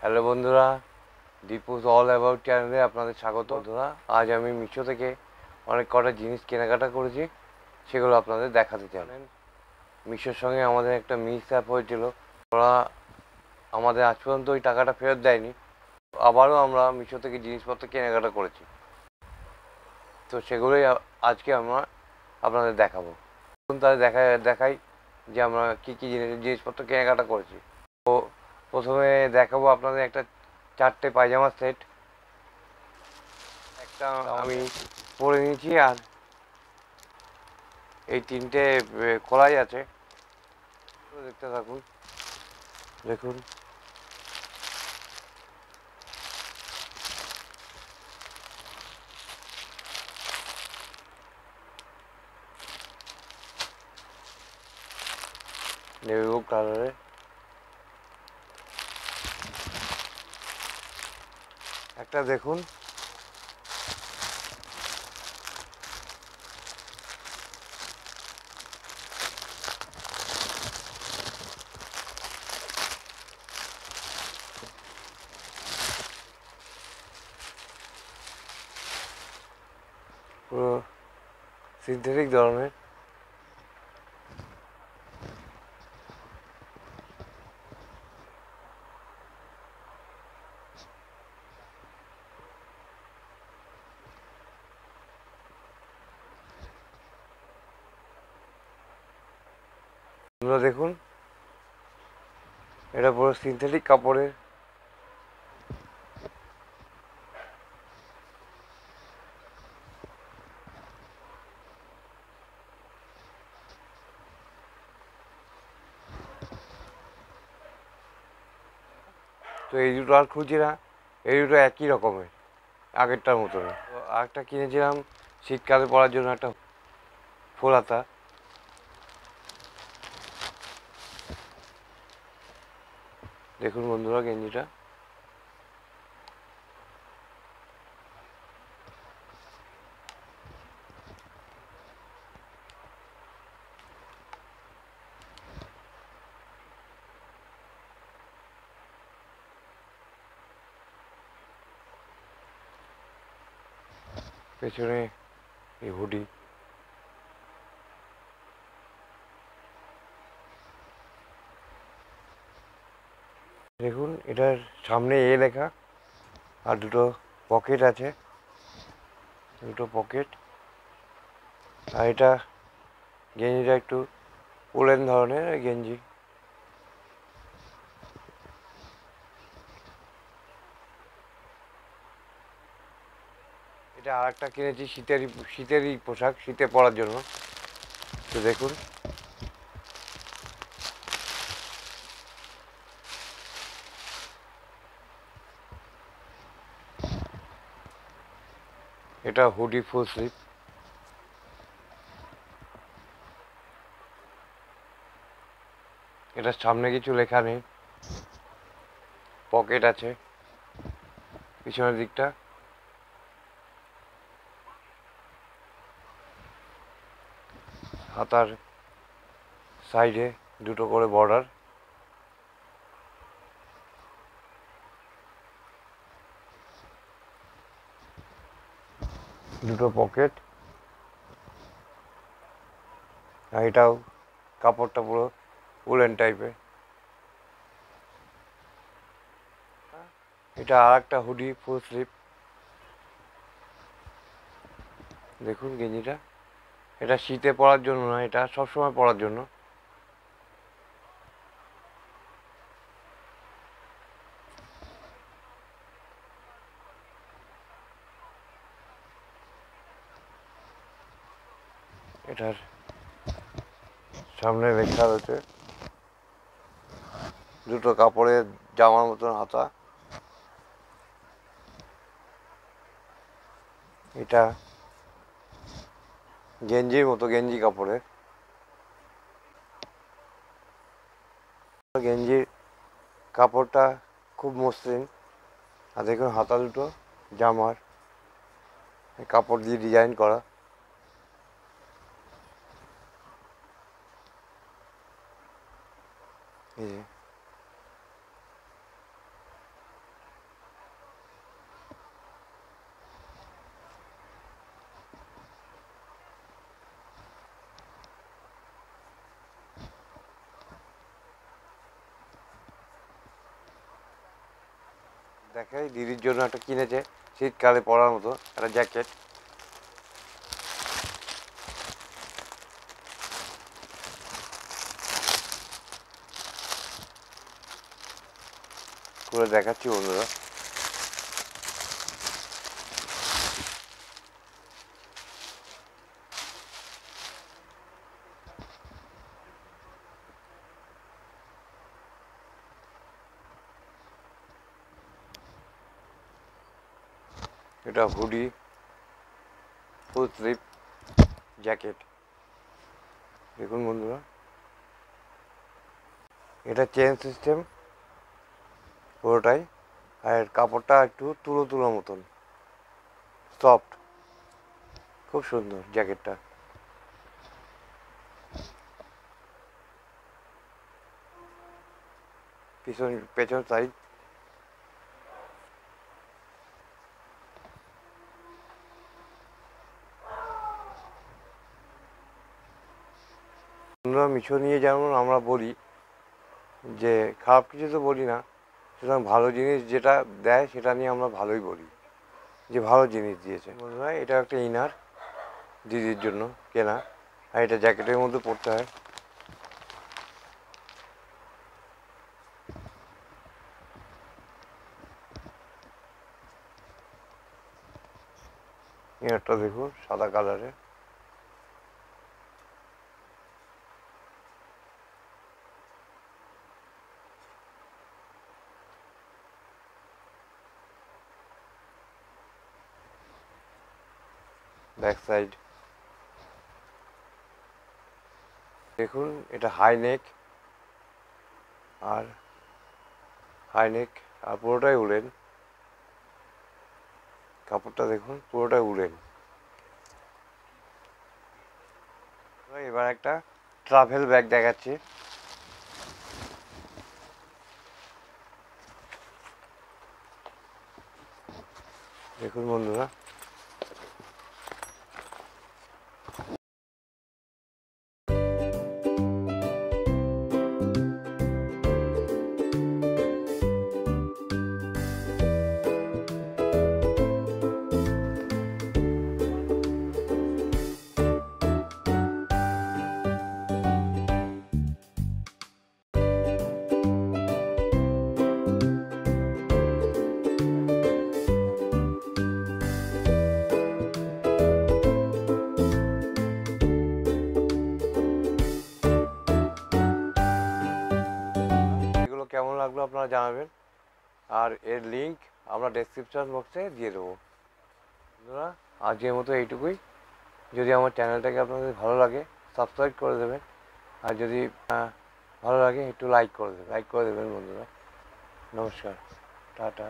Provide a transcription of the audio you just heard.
Hello বন্ধুরা, Deepu's all about চ্যানেলে আপনাদের স্বাগত। বন্ধুরা, আজ আমি মিশো থেকে অনেক কটা জিনিস কেনাকাটা করেছি, সেগুলো আপনাদের দেখাতে চাই। মিশোর সঙ্গে আমাদের একটা মিস অ্যাপ হয়েছিল, ওরা আমাদের আজ পর্যন্ত ওই টাকাটা ফেরত দেয়নি। আবারও আমরা মিশো থেকে জিনিসপত্র কেনাকাটা করেছি, তো সেগুলোই আজকে আমরা আপনাদের দেখাবো। তাহলে দেখাই যে আমরা কী কী জিনিসপত্র কেনাকাটা করেছি। তো প্রথমে দেখাবো আপনাদের একটা 4টে পায়জামার সেট। একটা আমি পরে নিয়েছি, আর এই 3টে কলাই আছে। দেখতে থাকুন, দেখুন নেভি ব্লু কালারে একটা, দেখুন পুরো সিনথেটিক ধরনের। এগুলো দেখুন, এটা পুরো সিনথেটিক কাপড়ের। তো এই দুটো আর খুঁজছি না, এই দুটো একই রকমের, আগেরটার মতন। তো আরেকটা কিনেছিলাম শীতকালে পরার জন্য, একটা ফুল হাতা। দেখুন বন্ধুরা গেঞ্জিটা, পেছনে এই হুডি। দেখুন, এটার সামনে লেখা, আর দুটো পকেট আছে, দুটো পকেট। আর এটা গেঞ্জিটা একটু উলেন ধরনের গেঞ্জি। এটা আর একটা কিনেছি শীতেরই পোশাক, শীতে পরার জন্য। তো দেখুন, এটা হুডি ফুল স্লিভ। এটার সামনে কিছু লেখা নেই, পকেট আছে পিছনের দিকটা। হাতার সাইডে দুটো করে বর্ডার। দুটো পকেট। আর এটাও কাপড়টা পুরো উলেন টাইপের। এটা আর একটা হুডি ফুল স্লিভ। দেখুন গেঞ্জিটা, এটা শীতে পরার জন্য না, এটা সবসময় পরার জন্য। এটার সামনে লেখা রয়েছে, দুটো কাপড়ের জামার মতন হাতা। এটা গেঞ্জির মতো, গেঞ্জি কাপড়ের। গেঞ্জির কাপড়টা খুব মসৃণ। আর দেখুন হাতা দুটো জামার কাপড় দিয়ে ডিজাইন করা। এই যে দেখাই দিদির জন্য একটা কিনেছে শীতকালে পরার মতো একটা জ্যাকেট। করে দেখাচ্ছি বন্ধুরা। এটা হুডি ফুল স্লিভ জ্যাকেট, দেখুন বন্ধুরা। এটা চেন সিস্টেম পুরোটাই, আর কাপড়টা একটু তুলো তুলো মতন সফট, খুব সুন্দর জ্যাকেটটা। পেছন সাইড আমরা মিশো নিয়ে যেমন আমরা বলি যে খারাপ কিছু তো বলি না, সুতরাং ভালো জিনিস যেটা দেয় সেটা নিয়ে আমরা ভালোই বলি যে ভালো জিনিস দিয়েছে। বন্ধুরা এটা একটা ইনার দিদির জন্য কেনা, আর এটা জ্যাকেটের মধ্যে পরতে হয়। ইনারটা দেখুন সাদা কালারের। ব্যাক সাইড দেখুন, এটা হাই নেক আর পুরোটাই উলেন। কাপড়টা দেখুন পুরোটাই উলেন। এবার একটা ট্রাভেল ব্যাগ দেখাচ্ছি। দেখুন বন্ধুরা, এগুলো কেমন লাগলো আপনারা জানাবেন, আর এর লিঙ্ক আমরা ডেসক্রিপশন বক্সে দিয়ে দেবো। বন্ধুরা আজকের মতো এইটুকুই। যদি আমার চ্যানেলটাকে আপনাদের ভালো লাগে সাবস্ক্রাইব করে দেবেন, আর যদি ভালো লাগে একটু লাইক করে দেবেন বন্ধুরা। নমস্কার, টাটা।